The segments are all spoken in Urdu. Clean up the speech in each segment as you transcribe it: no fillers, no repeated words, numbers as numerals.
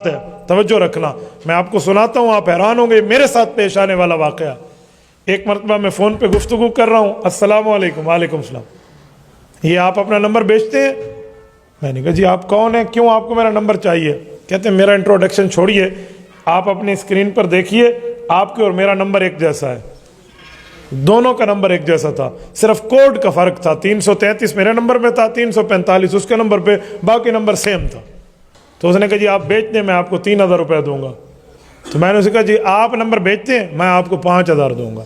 ہے، توجہ رکھنا، میں آپ کو سناتا ہوں، آپ حیران ہوں گے، میرے ساتھ پیش آنے والا واقعہ۔ ایک مرتبہ میں فون پہ گفتگو کر رہا ہوں، السلام علیکم، وعلیکم السلام، یہ آپ اپنا نمبر بیچتے ہیں؟ میں نے کہا جی آپ کون ہیں، کیوں آپ کو میرا نمبر چاہیے؟ کہتے ہیں میرا انٹروڈکشن چھوڑیے، آپ اپنی اسکرین پر دیکھیے، آپ کے اور میرا نمبر ایک جیسا ہے، دونوں کا نمبر ایک جیسا تھا، صرف کوڈ کا فرق تھا، 333 میرے نمبر میں تھا، 345 اس کے نمبر پہ، باقی نمبر سیم تھا۔ تو اس نے کہا جی آپ بیچتے ہیں، میں آپ کو 3000 روپے دوں گا۔ تو میں نے اسے کہا جی آپ نمبر بیچتے ہیں، میں آپ کو 5000 دوں گا۔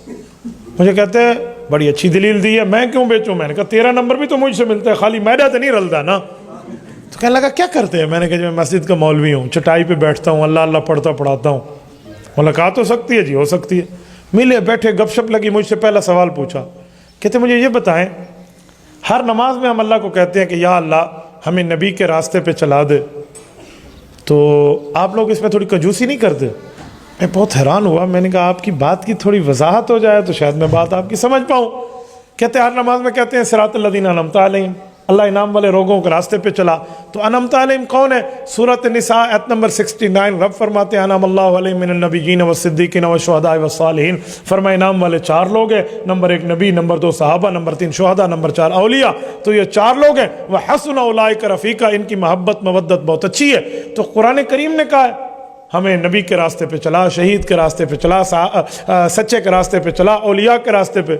مجھے کہتے ہیں بڑی اچھی دلیل دی ہے، میں کیوں بیچوں؟ میں نے کہا تیرا نمبر بھی تو مجھ سے ملتا ہے، خالی میرا تو نہیں رلتا نا۔ تو کہنے لگا کیا کرتے ہیں؟ میں نے کہا جی میں مسجد کا مولوی ہوں، چٹائی پہ بیٹھتا ہوں، اللہ اللہ پڑھاتا ہوں۔ ملاقات ہو سکتی ہے؟ جی ہو سکتی ہے۔ ملے بیٹھے گپ شپ لگی، مجھ سے پہلا سوال پوچھا، کہتے مجھے یہ بتائیں، ہر نماز میں ہم اللہ کو کہتے ہیں کہ یا اللہ ہمیں نبی کے راستے پہ چلا دے، تو آپ لوگ اس میں تھوڑی کنجوسی نہیں کرتے؟ میں بہت حیران ہوا، میں نے کہا آپ کی بات کی تھوڑی وضاحت ہو جائے تو شاید میں بات آپ کی سمجھ پاؤں۔ کہتے ہر نماز میں کہتے ہیں صراط الذین انعمت علیہم، اللہ انعام والے لوگوں کے راستے پہ چلا، تو انعمت علیہم کون ہے؟ سورۃ النساء آیت نمبر 69، رب فرماتے ہیں انعم اللہ علیہم من النبیین والصدیقین والشہداء والصالحین، فرمائے انعام والے 4 لوگ ہیں، نمبر 1 نبی، نمبر 2 صحابہ، نمبر 3 شہداء، نمبر 4 اولیاء، تو یہ 4 لوگ ہیں، وحسن اولئک رفیقا، ان کی محبت مودت بہت اچھی ہے۔ تو قرآن کریم نے کہا ہے ہمیں نبی کے راستے پہ چلا، شہید کے راستے پہ چلا، سچے کے راستے پہ چلا، اولیاء کے راستے پہ،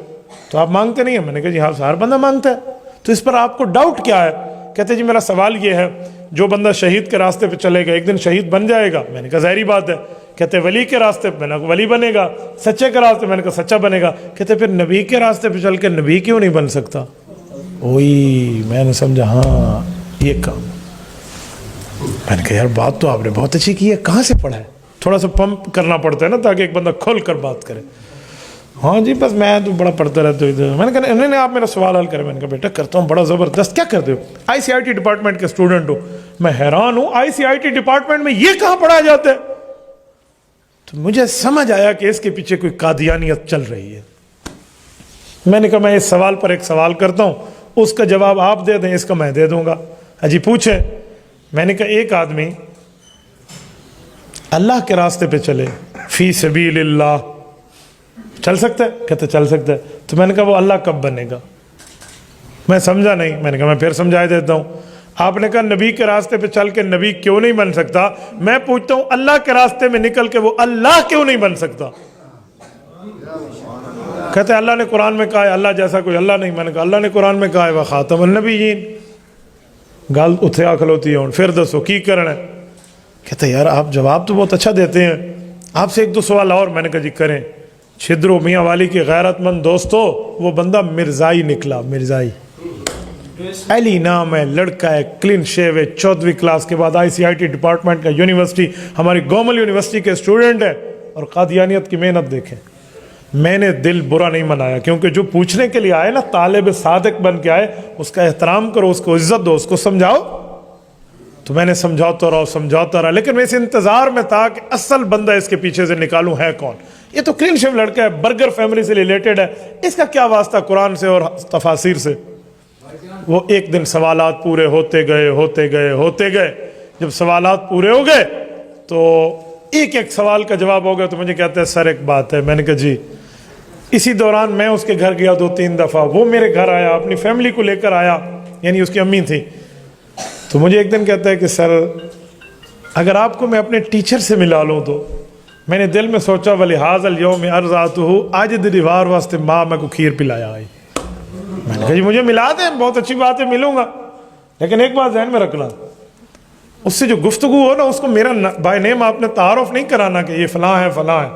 تو آپ مانگتے نہیں ہیں؟ میں نے کہا جی ہاں ہر بندہ مانگتا ہے، تو اس پر آپ کو ڈاؤٹ کیا ہے؟ کہتے جی میرا سوال یہ ہے، جو بندہ شہید کے راستے پہ چلے گا ایک دن شہید بن جائے گا؟ میں نے کہا ظاہری بات ہے۔ کہتے ولی کے راستے پہ، میں نے کہا ولی بنے گا، سچے کے راستے، میں نے کہا سچا بنے گا۔ کہتے پھر نبی کے راستے پہ چل کے نبی کیوں نہیں بن سکتا؟ وہی میں نے سمجھا، ہاں یہ کام۔ میں نے کہا یار بات تو آپ نے بہت اچھی کی ہے، کہاں سے پڑھا ہے؟ تھوڑا سا پمپ کرنا پڑتا ہے نا تاکہ ایک بندہ کھول کر بات کرے۔ ہاں جی بس میں تو بڑا پڑھتا رہتا ہوں۔ میں نے کہا انہوں نے آپ میرا سوال حل کرے؟ میں نے کہا بیٹا کرتا ہوں، بڑا زبردست، کیا کرتے ہو؟ ICIT ڈپارٹمنٹ کے اسٹوڈنٹ ہو۔ میں حیران ہوں ICIT ڈپارٹمنٹ میں یہ کہاں پڑھایا جاتا ہے؟ تو مجھے سمجھ آیا کہ اس کے پیچھے کوئی قادیانیت چل رہی ہے۔ میں نے کہا میں اس سوال پر ایک سوال کرتا ہوں، اس کا جواب آپ دے دیں، اس کا میں دے دوں گا۔ جی پوچھیں۔ میں نے کہا ایک آدمی اللہ کے راستے پہ چلے، فی سبیل اللہ، چل سکتا ہے؟ کہتے چل سکتا ہے۔ تو میں نے کہا وہ اللہ کب بنے گا؟ میں سمجھا نہیں۔ میں نے کہا میں پھر سمجھا دیتا ہوں۔ آپ نے کہا نبی کے راستے پہ چل کے نبی کیوں نہیں بن سکتا؟ میں پوچھتا ہوں اللہ کے راستے میں نکل کے وہ اللہ کیوں نہیں بن سکتا؟ کہتے اللہ نے قرآن میں کہا ہے اللہ جیسا کوئی اللہ نہیں۔ میں نے کہا اللہ نے قرآن میں کہا ہے وہ خاتم النبیین، گل اتھیا کھلوتی ہے، پھر دسو کی کرنا ہے؟ کہتے یار آپ جواب تو بہت اچھا دیتے ہیں، آپ سے 1-2 سوال اور۔ میں نے کہا جی کریں۔ چھدرو میاں والی کے غیرت مند دوستو، وہ بندہ مرزائی نکلا، مرزائی، علی نام ہے، لڑکا ہے، کلین شیو ہے، 14ویں کلاس کے بعد ICIT ڈپارٹمنٹ کا یونیورسٹی، ہماری گومل یونیورسٹی کے اسٹوڈنٹ ہے، اور قادیانیت کی محنت دیکھیں۔ میں نے دل برا نہیں منایا، کیونکہ جو پوچھنے کے لیے آئے نا، طالب صادق بن کے آئے، اس کا احترام کرو، اس کو عزت دو، اس کو سمجھاؤ۔ تو میں نے سمجھاتا رہا، لیکن میں اس انتظار میں تھا کہ اصل بندہ اس کے پیچھے سے نکالوں ہے کون۔ یہ تو کلین شیو لڑکا ہے، برگر فیملی سے ریلیٹڈ ہے، اس کا کیا واسطہ قرآن سے اور تفاسیر سے؟ وہ ایک دن سوالات پورے ہوتے گئے، جب سوالات پورے ہو گئے تو ایک سوال کا جواب ہو گیا، تو مجھے کہتا ہے سر ایک بات ہے۔ میں نے کہا جی۔ اسی دوران میں اس کے گھر گیا 2-3 دفعہ، وہ میرے گھر آیا، اپنی فیملی کو لے کر آیا، یعنی اس کی امی تھی۔ تو مجھے ایک دن کہتا ہے کہ سر اگر آپ کو میں اپنے ٹیچر سے ملا لوں تو۔ میں نے دل میں سوچا وَلِهَذَا الْيَوْمِ أَرْضَعْتُهُ، آج دن دیوار واسطے ماں میں کو کھیر پلایا آئی۔ میں نے کہا جی مجھے ملا دیں، بہت اچھی بات ہے، ملوں گا، لیکن ایک بات ذہن میں رکھنا، اس سے جو گفتگو ہو نا، اس کو میرا بائی نیم آپ نے تعارف نہیں کرانا کہ یہ فلاں ہے فلاں ہے،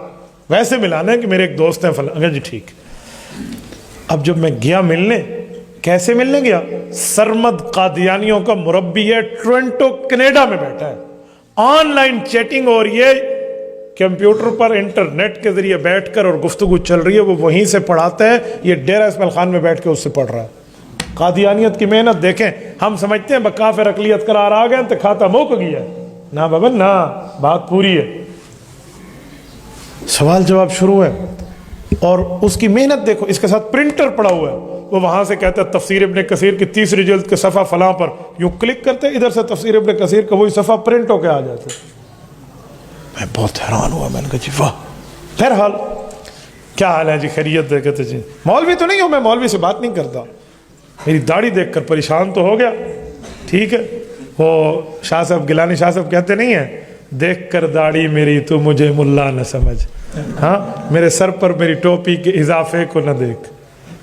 ویسے ملانا ہے کہ میرے ایک دوست ہیں فلاں۔ جی ٹھیک۔ اب جب میں گیا ملنے، کیسے ملنے گیا؟ سرمد قادیانیوں کا مربی ہے، ٹورنٹو کینیڈا میں بیٹھا ہے، آن لائن چیٹنگ ہو رہی ہے، کمپیوٹر پر انٹرنیٹ کے ذریعے بیٹھ کر اور گفتگو چل رہی ہے، وہ وہیں سے پڑھاتا ہے، یہ ڈیرہ اسماعیل خان میں بیٹھ کے اس سے پڑھ رہا ہے۔ قادیانیت کی محنت دیکھیں۔ ہم سمجھتے ہیں بکافر اقلیت قرار آ گئے تو کھاتا موک گیا، نہ بابا نہ، بات پوری ہے۔ سوال جواب شروع ہے، اور اس کی محنت دیکھو، اس کے ساتھ پرنٹر پڑا ہوا ہے، وہ وہاں سے کہتا ہے تفسیر ابن کثیر کی 3 جلد کے صفحہ فلاں پر، یوں کلک کرتے ادھر سے تفسیر ابن کثیر کا وہی صفحہ پرنٹ ہو کے آ جاتا ہے۔ میں بہت حیران ہوا، میں نے کہا جی واہ. بہرحال کیا حال ہے جی، خیریت؟ ہے؟ کہتے جی مولوی تو نہیں ہوں میں، مولوی سے بات نہیں کرتا، میری داڑھی دیکھ کر پریشان تو ہو گیا. ٹھیک ہے، وہ شاہ صاحب گیلانی شاہ صاحب کہتے نہیں ہیں، دیکھ کر داڑھی میری تو مجھے ملا نہ سمجھ، ہاں میرے سر پر میری ٹوپی کے اضافے کو نہ دیکھ،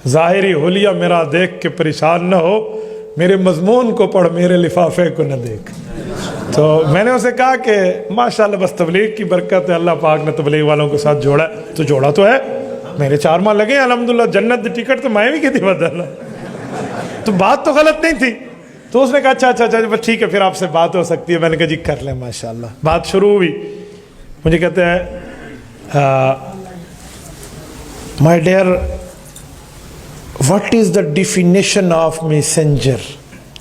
ظاہری حلیہ میرا دیکھ کے پریشان نہ ہو، میرے مضمون کو پڑھ میرے لفافے کو نہ دیکھ. تو میں نے اسے کہا کہ ماشاءاللہ بس تبلیغ کی برکت ہے، اللہ پاک نے تبلیغ والوں کے ساتھ جوڑا ہے. تو جوڑا تو ہے، میرے 4 ماہ لگے الحمدللہ، جنت دی ٹکٹ تو میں بھی کی تھی بدل، تو بات تو غلط نہیں تھی. تو اس نے کہا اچھا بس ٹھیک ہے پھر آپ سے بات ہو سکتی ہے. میں نے کہا جی کر لیں. ماشاءاللہ بات شروع ہوئی. مجھے کہتے ہیں my dear what is the definition of messenger?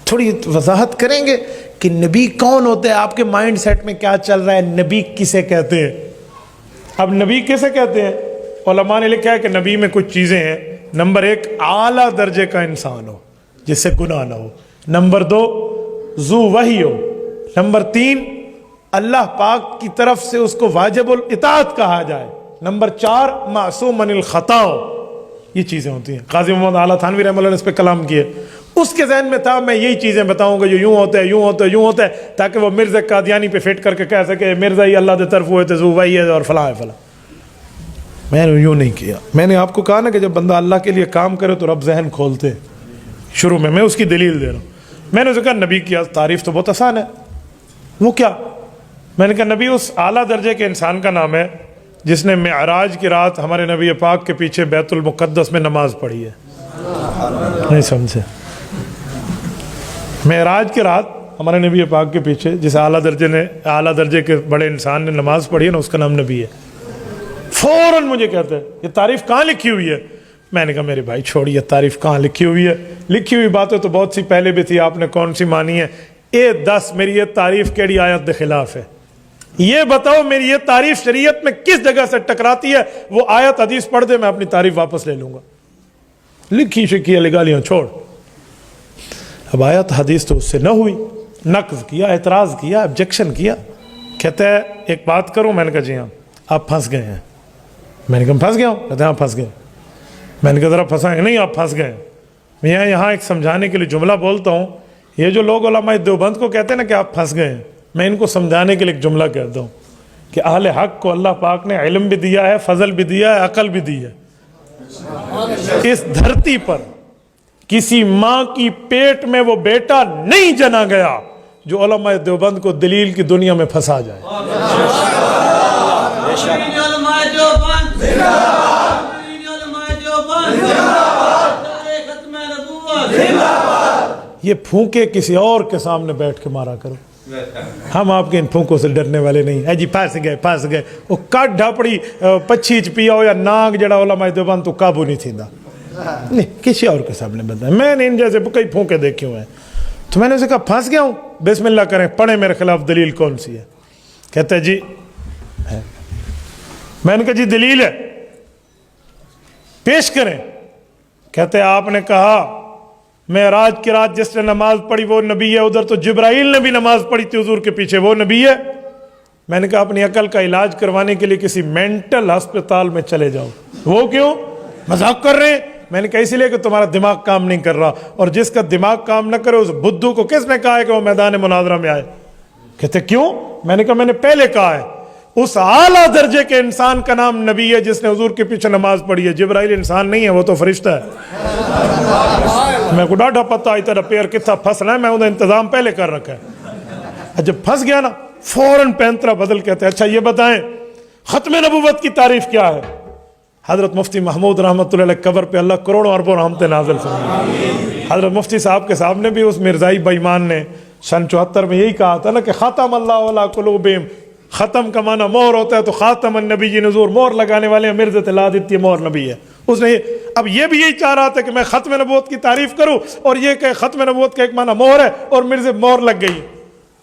تھوڑی وضاحت کریں گے کہ نبی کون ہوتے ہیں، آپ کے مائنڈ سیٹ میں کیا چل رہا ہے، نبی کسے کہتے ہیں؟ اب نبی کسے کہتے ہیں؟ علماء نے لکھا ہے کہ نبی میں کچھ چیزیں ہیں. نمبر 1 اعلیٰ درجے کا انسان ہو جس سے گناہ نہ ہو. نمبر 2 ذو وحی ہو. نمبر 3 اللہ پاک کی طرف سے اس کو واجب الاطاعت کہا جائے. نمبر 4 معصوم من الخطا ہو. یہ چیزیں ہوتی ہیں. قاضی محمد اعلیٰ تھانوی رحمہ اللہ نے اس پہ کلام کیے. اس کے ذہن میں تھا میں یہی چیزیں بتاؤں گا جو یوں ہوتا ہے، یوں ہوتا ہے، یوں ہوتا ہے، تاکہ وہ مرزا قادیانی پہ فٹ کر کے کہہ سکے مرزا ہی اللہ دے طرف ہوئے تھے، ذو وحی ہے اور فلاں ہے فلاں. میں نے یوں نہیں کیا. میں نے آپ کو کہا نا کہ جب بندہ اللہ کے لیے کام کرے تو رب ذہن کھولتے. شروع میں اس کی دلیل دے رہا ہوں. میں نے اسے کہا نبی کی تعریف تو بہت آسان ہے. وہ کیا؟ میں نے کہا نبی اس اعلیٰ درجے کے انسان کا نام ہے جس نے معراج کی رات ہمارے نبی پاک کے پیچھے بیت المقدس میں نماز پڑھی ہے. نہیں سمجھے؟ معراج کی رات ہمارے نبی پاک کے پیچھے جس اعلیٰ درجے کے بڑے انسان نے نماز پڑھی ہے نا، اس کا نام نبی ہے. فوراً مجھے کہتا ہے یہ تعریف کہاں لکھی ہوئی ہے؟ میں نے کہا میرے بھائی چھوڑیے تعریف کہاں لکھی ہوئی ہے، لکھی ہوئی باتیں تو بہت سی پہلے بھی تھی، آپ نے کون سی مانی ہے؟ دس میری یہ تعریف کیڑی آیت دے خلاف ہے؟ یہ بتاؤ میری یہ تعریف شریعت میں کس جگہ سے ٹکراتی ہے؟ وہ آیت حدیث پڑھ دے میں اپنی تعریف واپس لے لوں گا. لکھی شکی لگالیاں چھوڑ. اب آیت حدیث تو اس سے نہ ہوئی، نقض کیا، اعتراض کیا، آبجیکشن کیا. کہتا ہے ایک بات کروں؟ میں نے کہا جی ہاں. آپ پھنس گئے ہیں. میں نے کہا پھنس گیا ہوں؟ کہتے ہیں آپ پھنس گئے. میں نے کہا ذرا پھنسائیں. نہیں آپ پھنس گئے. میں یہاں ایک سمجھانے کے لیے جملہ بولتا ہوں. یہ جو لوگ علماء دیوبند کو کہتے ہیں نا کہ آپ پھنس گئے ہیں، میں ان کو سمجھانے کے لیے ایک جملہ کہتا ہوں کہ اہل حق کو اللہ پاک نے علم بھی دیا ہے، فضل بھی دیا ہے، عقل بھی دی ہے. اس دھرتی پر کسی ماں کی پیٹ میں وہ بیٹا نہیں جنا گیا جو علماء دیوبند کو دلیل کی دنیا میں پھنسا جائے. یہ پھونکے کسی اور کے سامنے بیٹھ کے مارا کرو. ہم آپ کے ان پھونکوں سے ڈرنے والے نہیں. ہے جی پھنس گئے وہ کٹ ڈھاپڑی پچھی چ پیا ہو یا ناگ جڑا علماء دیوبند تو قابو نہیں تھیندا. نہیں کسی اور کے سامنے بندہ. میں نے ان جیسے کئی پھونکے دیکھے ہوئے ہیں. تو میں نے اسے کہا پھنس گیا ہوں، بسم اللہ کریں، پڑھیں میرے خلاف دلیل کون سی ہے. کہتا ہے جی ہے. میں نے کہا جی دلیل ہے پیش کریں. کہتے ہیں آپ نے کہا معراج کی رات جس نے نماز پڑھی وہ نبی ہے، ادھر تو جبرائیل نے بھی نماز پڑھی تھی حضور کے پیچھے، وہ نبی ہے. میں نے کہا اپنی عقل کا علاج کروانے کے لیے کسی مینٹل ہسپتال میں چلے جاؤ. وہ کیوں؟ مذاق کر رہے ہیں. میں نے کہا اسی لیے کہ تمہارا دماغ کام نہیں کر رہا، اور جس کا دماغ کام نہ کرے اس بدھو کو کس نے کہا ہے کہ وہ میدان مناظرہ میں آئے؟ کہتے کیوں؟ میں نے کہا میں نے پہلے کہا ہے اس اعلیٰ درجے کے انسان کا نام نبی ہے جس نے حضور کے پیچھے نماز پڑھی ہے. جبرائیل انسان نہیں ہے، وہ تو فرشتہ ہے. میں کو ڈاڈا پتہ آئی تیرا پیر کتنا پھنسنا ہے، میں انہیں انتظام پہلے کر رکھا ہے. جب پھنس گیا نا فوراً پینترا بدل کہتے ہیں اچھا یہ بتائیں ختم نبوت کی تعریف کیا ہے؟ حضرت مفتی محمود رحمۃ اللہ علیہ قبر پہ اللہ کروڑوں اربوں رحمتیں نازل فرمائے. حضرت مفتی صاحب کے سامنے بھی اس مرزائی بےایمان نے سن 74 میں یہی کہا تھا نا کہ ختم اللہ علی قلوبہم. ختم کا معنی مہر ہوتا ہے، تو خاتم النبی نزور مہر لگانے والے ہیں. مرزا لا دیتی مہر نبی ہے. اس نے اب یہ بھی یہی چاہ رہا تھا کہ میں ختم نبوت کی تعریف کروں اور یہ کہ ختم نبوت کا ایک معنی مہر ہے اور مرزا مہر لگ گئی.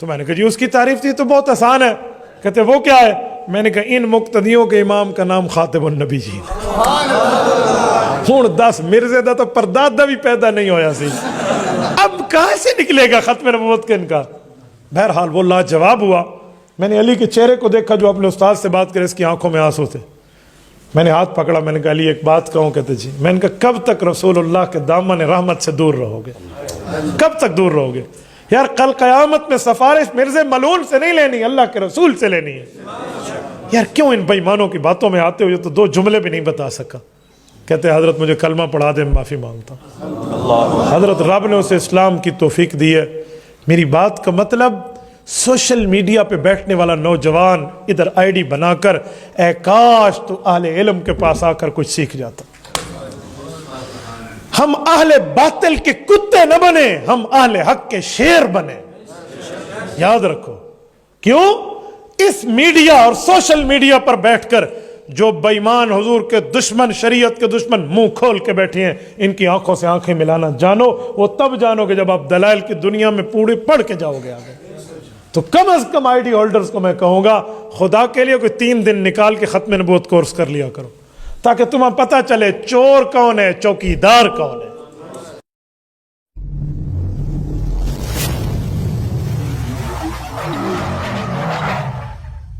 تو میں نے کہا جی اس کی تعریف تھی تو بہت آسان ہے. کہتے وہ کیا ہے؟ میں نے کہا ان مقتدیوں کے امام کا نام خاتم النبی جی. ہوں 10 مرزے دا تو پردادا بھی پیدا نہیں ہویا سی، اب کہاں سے نکلے گا ختم نبوت کے انکار؟ بہرحال وہ لاجواب ہوا. میں نے علی کے چہرے کو دیکھا جو اپنے استاد سے بات کرے، اس کی آنکھوں میں آنسو تھے. میں نے ہاتھ پکڑا، میں نے کہا علی ایک بات کہوں. کہتے جی. میں نے کہا کب تک رسول اللہ کے دامن رحمت سے دور رہو گے؟ کب تک دور رہو گے؟ یار کل قیامت میں سفارش مرزا ملعون سے نہیں لینی، اللہ کے رسول سے لینی ہے. یار کیوں ان بے ایمانوں کی باتوں میں آتے ہو؟ یہ تو 2 جملے بھی نہیں بتا سکا. کہتے ہیں حضرت مجھے کلمہ پڑھا دے، میں معافی مانگتا ہوں. حضرت رب نے اسے اسلام کی توفیق دی ہے. میری بات کا مطلب سوشل میڈیا پہ بیٹھنے والا نوجوان ادھر آئی ڈی بنا کر اے کاش تو اہل علم کے پاس آ کر کچھ سیکھ جاتا. ہم اہل باطل کے کتے نہ بنے، ہم اہل حق کے شیر بنے. یاد رکھو. کیوں؟ اس میڈیا اور سوشل میڈیا پر بیٹھ کر جو بے ایمان حضور کے دشمن، شریعت کے دشمن منہ کھول کے بیٹھے ہیں، ان کی آنکھوں سے آنکھیں ملانا جانو. وہ تب جانو گے جب آپ دلائل کی دنیا میں پورے پڑھ کے جاؤ گے آگے. تو کم از کم آئی ڈی ہولڈرز کو میں کہوں گا خدا کے لیے کوئی 3 دن نکال کے ختم نبوت کورس کر لیا کرو، تاکہ تمہیں پتہ چلے چور کون ہے، چوکیدار کون ہے.